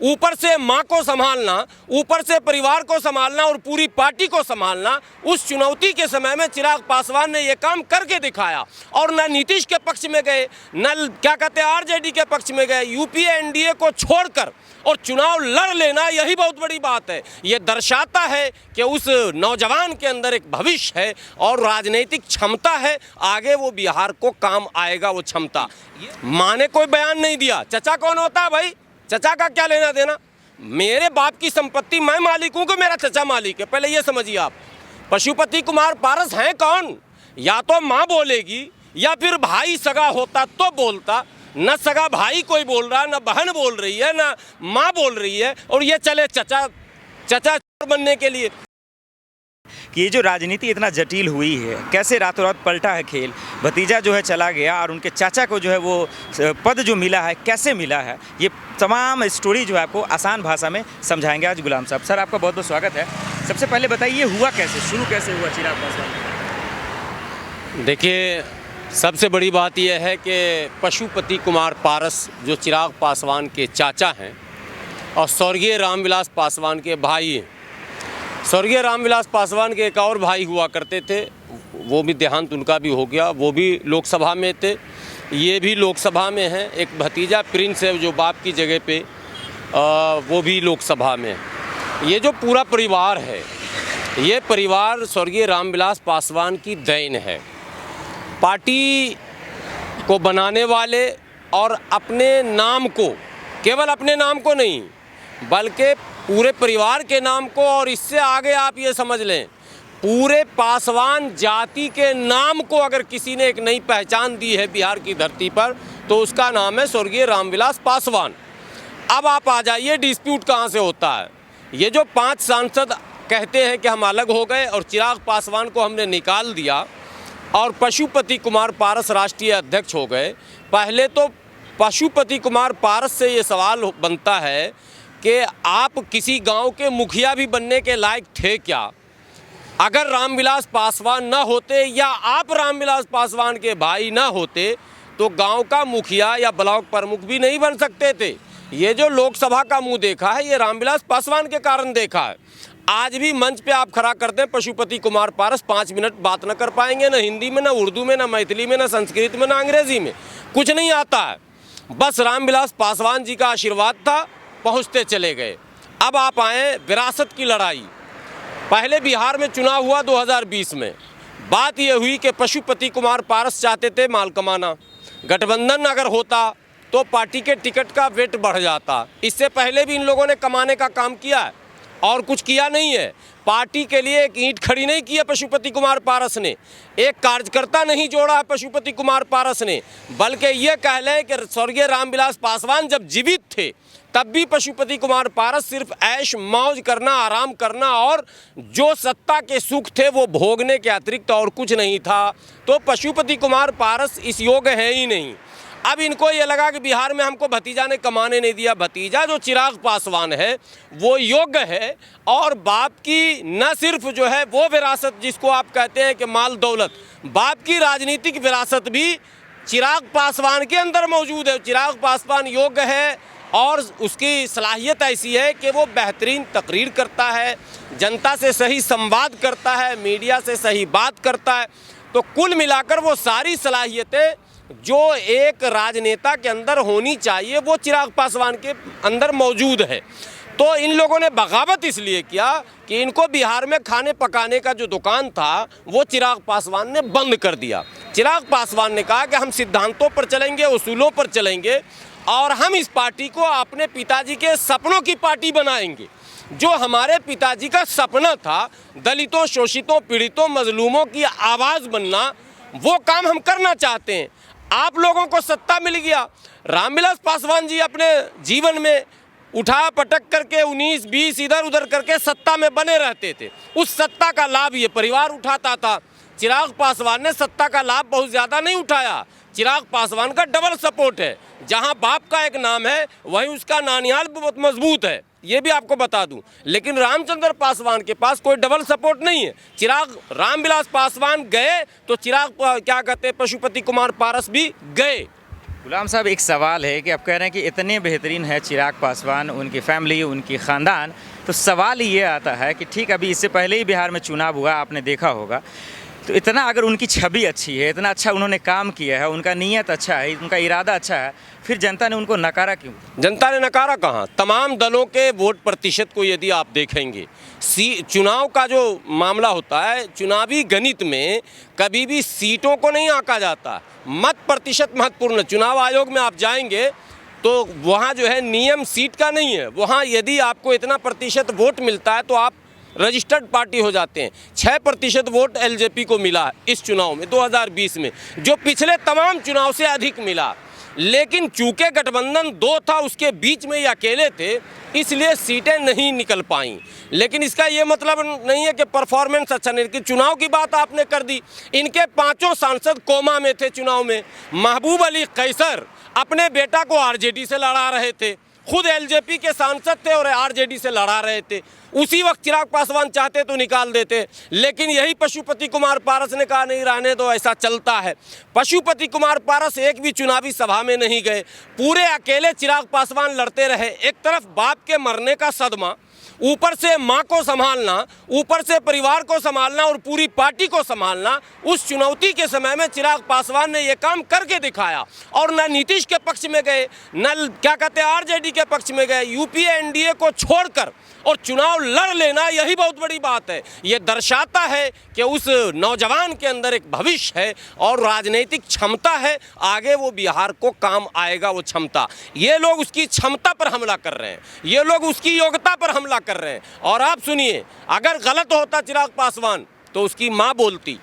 ऊपर से माँ को संभालना, ऊपर से परिवार को संभालना और पूरी पार्टी को संभालना, उस चुनौती के समय में चिराग पासवान ने ये काम करके दिखाया। और न नीतीश के पक्ष में गए, न क्या कहते हैं आरजेडी के पक्ष में गए, यूपीए एनडीए को छोड़कर और चुनाव लड़ लेना, यही बहुत बड़ी बात है। ये दर्शाता है कि उस नौजवान के अंदर एक भविष्य है और राजनीतिक क्षमता है, आगे वो बिहार को काम आएगा वो क्षमता। माँ ने कोई बयान नहीं दिया, चचा कौन होता है भाई? चचा का क्या लेना देना? मेरे बाप की संपत्ति मैं मालिक हूँ कि मेरा चचा मालिक है? पहले ये समझिए आप। पशुपति कुमार पारस हैं कौन? या तो माँ बोलेगी या फिर भाई सगा होता तो बोलता। न सगा भाई कोई बोल रहा, न बहन बोल रही है, न माँ बोल रही है, और ये चले चचा बनने के लिए। कि ये जो राजनीति इतना जटिल हुई है, कैसे रातों रात पलटा है खेल। भतीजा जो है चला गया और उनके चाचा को जो है वो पद जो मिला है, कैसे मिला है, ये तमाम स्टोरी जो है आपको आसान भाषा में समझाएंगे आज गुलाम साहब। सर आपका बहुत बहुत स्वागत है। सबसे पहले बताइए हुआ कैसे, शुरू कैसे हुआ चिराग पासवान? देखिए, सबसे बड़ी बात यह है कि पशुपति कुमार पारस जो चिराग पासवान के चाचा हैं और स्वर्गीय रामविलास पासवान के भाई हैं। स्वर्गीय रामविलास पासवान के एक और भाई हुआ करते थे, वो भी देहांत उनका भी हो गया, वो भी लोकसभा में थे, ये भी लोकसभा में हैं। एक भतीजा प्रिंस है जो बाप की जगह पे, वो भी लोकसभा में है। ये जो पूरा परिवार है, ये परिवार स्वर्गीय रामविलास पासवान की देन है। पार्टी को बनाने वाले और अपने नाम को, केवल अपने नाम को नहीं बल्कि पूरे परिवार के नाम को, और इससे आगे आप ये समझ लें पूरे पासवान जाति के नाम को अगर किसी ने एक नई पहचान दी है बिहार की धरती पर, तो उसका नाम है स्वर्गीय रामविलास पासवान। अब आप आ जाइए डिस्प्यूट कहाँ से होता है। ये जो 5 सांसद कहते हैं कि हम अलग हो गए और चिराग पासवान को हमने निकाल दिया और पशुपति कुमार पारस राष्ट्रीय अध्यक्ष हो गए। पहले तो पशुपति कुमार पारस से ये सवाल बनता है कि आप किसी गांव के मुखिया भी बनने के लायक थे क्या? अगर रामविलास पासवान न होते या आप रामविलास पासवान के भाई न होते तो गांव का मुखिया या ब्लॉक प्रमुख भी नहीं बन सकते थे। ये जो लोकसभा का मुंह देखा है, ये रामविलास पासवान के कारण देखा है। आज भी मंच पे आप खड़ा कर दें पशुपति कुमार पारस, 5 मिनट बात न कर पाएंगे, न हिंदी में, न उर्दू में, न मैथिली में, न संस्कृत में, न अंग्रेजी में, कुछ नहीं आता है। बस रामविलास पासवान जी का आशीर्वाद था, पहुंचते चले गए। अब आप आए विरासत की लड़ाई। पहले बिहार में चुनाव हुआ 2020 में। बात यह हुई कि पशुपति कुमार पारस चाहते थे माल कमाना, गठबंधन अगर होता तो पार्टी के टिकट का वेट बढ़ जाता। इससे पहले भी इन लोगों ने कमाने का काम किया है और कुछ किया नहीं है। पार्टी के लिए एक ईंट खड़ी नहीं की है पशुपति कुमार पारस ने, एक कार्यकर्ता नहीं जोड़ा है पशुपति कुमार पारस ने, बल्कि ये कह लें कि स्वर्गीय रामविलास पासवान जब जीवित थे तब भी पशुपति कुमार पारस सिर्फ ऐश मौज करना, आराम करना और जो सत्ता के सुख थे वो भोगने के अतिरिक्त और कुछ नहीं था। तो पशुपति कुमार पारस इस योग्य है ही नहीं। अब इनको ये लगा कि बिहार में हमको भतीजा ने कमाने नहीं दिया। भतीजा जो चिराग पासवान है वो योग्य है और बाप की न सिर्फ जो है वो विरासत जिसको आप कहते हैं कि माल दौलत, बाप की राजनीतिक विरासत भी चिराग पासवान के अंदर मौजूद है। चिराग पासवान योग्य है और उसकी सलाहियत ऐसी है कि वो बेहतरीन तकरीर करता है, जनता से सही संवाद करता है, मीडिया से सही बात करता है। तो कुल मिलाकर वो सारी सलाहियतें जो एक राजनेता के अंदर होनी चाहिए वो चिराग पासवान के अंदर मौजूद है। तो इन लोगों ने बगावत इसलिए किया कि इनको बिहार में खाने पकाने का जो दुकान था वो चिराग पासवान ने बंद कर दिया। चिराग पासवान ने कहा कि हम सिद्धांतों पर चलेंगे, उसूलों पर चलेंगे और हम इस पार्टी को अपने पिताजी के सपनों की पार्टी बनाएंगे। जो हमारे पिताजी का सपना था, दलितों, शोषितों, पीड़ितों, मजलूमों की आवाज़ बनना, वो काम हम करना चाहते हैं। आप लोगों को सत्ता मिल गया। रामविलास पासवान जी अपने जीवन में उठा पटक करके 19-20 इधर उधर करके सत्ता में बने रहते थे। उस सत्ता का लाभ ये परिवार उठाता था। चिराग पासवान ने सत्ता का लाभ बहुत ज़्यादा नहीं उठाया। चिराग पासवान का डबल सपोर्ट है। जहां बाप का एक नाम है वहीं उसका नानियाल बहुत मजबूत है, ये भी आपको बता दूं। लेकिन रामचंद्र पासवान के पास कोई डबल सपोर्ट नहीं है। चिराग रामविलास पासवान गए तो चिराग क्या कहते हैं पशुपति कुमार पारस भी गए। गुलाम साहब, एक सवाल है कि आप कह रहे हैं कि इतने बेहतरीन है चिराग पासवान, उनकी फैमिली, उनकी ख़ानदान, तो सवाल ये आता है कि ठीक अभी इससे पहले ही बिहार में चुनाव हुआ, आपने देखा होगा, तो इतना अगर उनकी छवि अच्छी है, इतना अच्छा उन्होंने काम किया है, उनका नीयत अच्छा है, उनका इरादा अच्छा है, फिर जनता ने उनको नकारा क्यों? जनता ने नकारा कहाँ? तमाम दलों के वोट प्रतिशत को यदि आप देखेंगे, चुनाव का जो मामला होता है, चुनावी गणित में कभी भी सीटों को नहीं आंका जाता, मत प्रतिशत महत्वपूर्ण। चुनाव आयोग में आप जाएंगे तो वहाँ जो है नियम सीट का नहीं है, वहाँ यदि आपको इतना प्रतिशत वोट मिलता है तो आप रजिस्टर्ड पार्टी हो जाते हैं। 6% वोट एलजेपी को मिला इस चुनाव में 2020 में, जो पिछले तमाम चुनाव से अधिक मिला। लेकिन चूंकि गठबंधन 2 था, उसके बीच में ये अकेले थे, इसलिए सीटें नहीं निकल पाईं। लेकिन इसका ये मतलब नहीं है कि परफॉर्मेंस अच्छा नहीं। कि चुनाव की बात आपने कर दी, इनके 5 सांसद कोमा में थे चुनाव में। महबूब अली कैसर अपने बेटा को आरजेडी से लड़ा रहे थे, खुद एलजेपी के सांसद थे और आरजेडी से लड़ा रहे थे। उसी वक्त चिराग पासवान चाहते तो निकाल देते, लेकिन यही पशुपति कुमार पारस ने कहा नहीं, रहने दो, ऐसा चलता है। पशुपति कुमार पारस एक भी चुनावी सभा में नहीं गए, पूरे अकेले चिराग पासवान लड़ते रहे। एक तरफ बाप के मरने का सदमा, ऊपर से माँ को संभालना, ऊपर से परिवार को संभालना और पूरी पार्टी को संभालना। उस चुनौती के समय में चिराग पासवान ने ये काम करके दिखाया, और न नीतीश के पक्ष में गए, न क्या कहते हैं आरजेडी के पक्ष में गए। यूपीए एनडीए को छोड़कर और चुनाव लड़ लेना, यही बहुत बड़ी बात है। ये दर्शाता है कि उस नौजवान के अंदर एक भविष्य है और राजनीतिक क्षमता है, आगे वो बिहार को काम आएगा वो क्षमता। ये लोग उसकी क्षमता पर हमला कर रहे हैं, ये लोग उसकी योग्यता पर हमला कर रहे हैं। और आप सुनिए, अगर गलत होता चिराग पासवान तो उसकी माँ बोलती,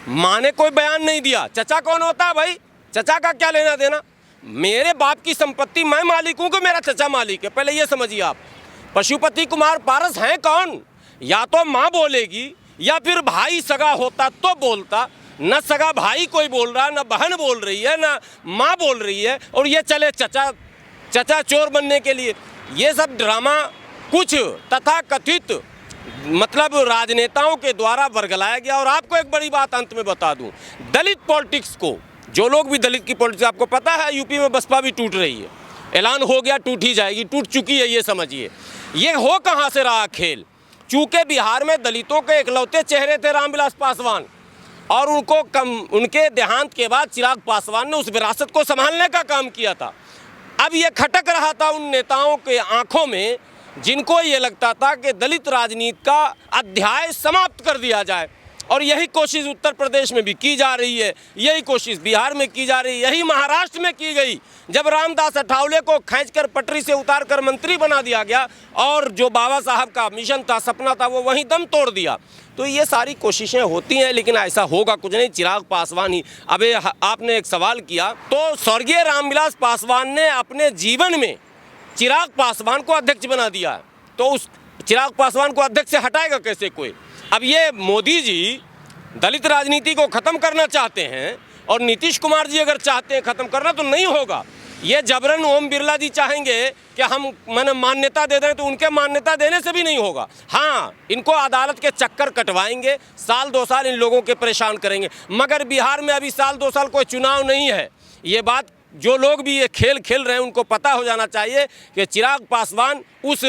माँ ने कोई बयान नहीं दिया। चचा कौन होता है भाई? चचा का क्या लेना देना? मेरे बाप की संपत्ति मैं मालिक हूँ कि मेरा चचा मालिक है? पहले ये समझिए आप। पशुपति कुमार पारस हैं कौन? या तो माँ बोलेगी या फिर भाई सगा होता तो बोलता। न सगा भाई कोई बोल रहा, न बहन बोल रही है, न माँ बोल रही है, और ये चले चचा चोर बनने के लिए। ये सब ड्रामा कुछ तथाकथित मतलब राजनेताओं के द्वारा वर्गलाया गया। और आपको एक बड़ी बात अंत में बता दूं, दलित पॉलिटिक्स को, जो लोग भी दलित की पॉलिटिक्स, आपको पता है यूपी में बसपा भी टूट रही है, ऐलान हो गया, टूट ही जाएगी, टूट चुकी है, ये समझिए। ये हो कहाँ से रहा खेल? चूँकि बिहार में दलितों के इकलौते चेहरे थे रामविलास पासवान, और उनके देहांत के बाद चिराग पासवान ने उस विरासत को संभालने का काम किया था। अब ये खटक रहा था उन नेताओं के आंखों में जिनको ये लगता था कि दलित राजनीति का अध्याय समाप्त कर दिया जाए, और यही कोशिश उत्तर प्रदेश में भी की जा रही है, यही कोशिश बिहार में की जा रही है, यही महाराष्ट्र में की गई जब रामदास अठावले को खींचकर पटरी से उतारकर मंत्री बना दिया गया, और जो बाबा साहब का मिशन था, सपना था, वो वहीं दम तोड़ दिया। तो ये सारी कोशिशें होती हैं, लेकिन ऐसा होगा कुछ नहीं। चिराग पासवान ही, अबे आपने एक सवाल किया, तो स्वर्गीय रामविलास पासवान ने अपने जीवन में चिराग पासवान को अध्यक्ष बना दिया, तो उस चिराग पासवान को अध्यक्ष से हटाएगा कैसे कोई? अब ये मोदी जी दलित राजनीति को ख़त्म करना चाहते हैं, और नीतीश कुमार जी अगर चाहते हैं ख़त्म करना तो नहीं होगा। ये जबरन ओम बिरला जी चाहेंगे कि हम मान्यता दे दें, तो उनके मान्यता देने से भी नहीं होगा। हाँ, इनको अदालत के चक्कर कटवाएंगे, साल 2 साल इन लोगों के परेशान करेंगे, मगर बिहार में अभी साल 2 साल कोई चुनाव नहीं है। ये बात जो लोग भी ये खेल खेल रहे हैं उनको पता हो जाना चाहिए कि चिराग पासवान उस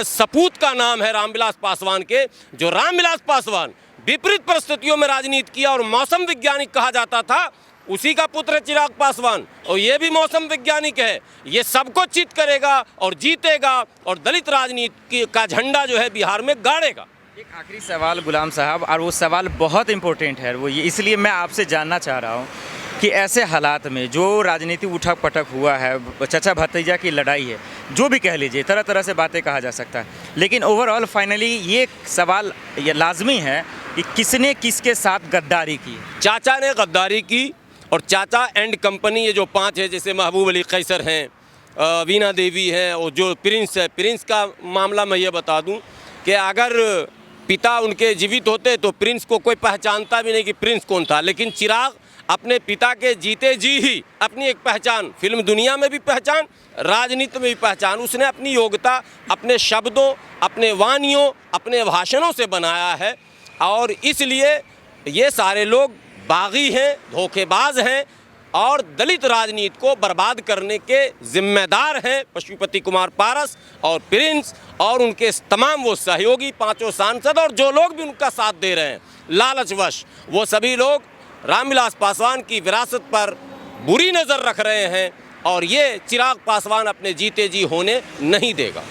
सपूत का नाम है रामविलास पासवान के, जो रामविलास पासवान विपरीत परिस्थितियों में राजनीति किया और मौसम वैज्ञानिक कहा जाता था, उसी का पुत्र है चिराग पासवान, और ये भी मौसम वैज्ञानिक है। ये सबको चित करेगा और जीतेगा, और दलित राजनीति का झंडा जो है बिहार में गाड़ेगा। एक आखिरी सवाल गुलाम साहब, और वो सवाल बहुत इम्पोर्टेंट है, वो ये इसलिए मैं आपसे जानना चाह रहा हूँ कि ऐसे हालात में जो राजनीति उठक पटक हुआ है, चचा भतीजा की लड़ाई है, जो भी कह लीजिए, तरह तरह से बातें कहा जा सकता है, लेकिन ओवरऑल फाइनली ये सवाल ये लाजमी है कि किसने किसके साथ गद्दारी की? चाचा ने गद्दारी की, और चाचा एंड कंपनी, ये जो 5 है, जैसे महबूब अली कैसर हैं, वीना देवी हैं, और जो प्रिंस है, प्रिंस का मामला मैं ये बता दूं कि अगर पिता उनके जीवित होते तो प्रिंस को कोई पहचानता भी नहीं कि प्रिंस कौन था। लेकिन चिराग अपने पिता के जीते जी ही अपनी एक पहचान, फिल्म दुनिया में भी पहचान, राजनीति में भी पहचान, उसने अपनी योग्यता अपने शब्दों, अपने वानियों, अपने भाषणों से बनाया है। और इसलिए ये सारे लोग बागी हैं, धोखेबाज हैं, और दलित राजनीति को बर्बाद करने के जिम्मेदार हैं पशुपति कुमार पारस और प्रिंस और उनके तमाम वो सहयोगी, पांचों सांसद और जो लोग भी उनका साथ दे रहे हैं लालचवश। वो सभी लोग रामविलास पासवान की विरासत पर बुरी नज़र रख रहे हैं और ये चिराग पासवान अपने जीते जी होने नहीं देगा।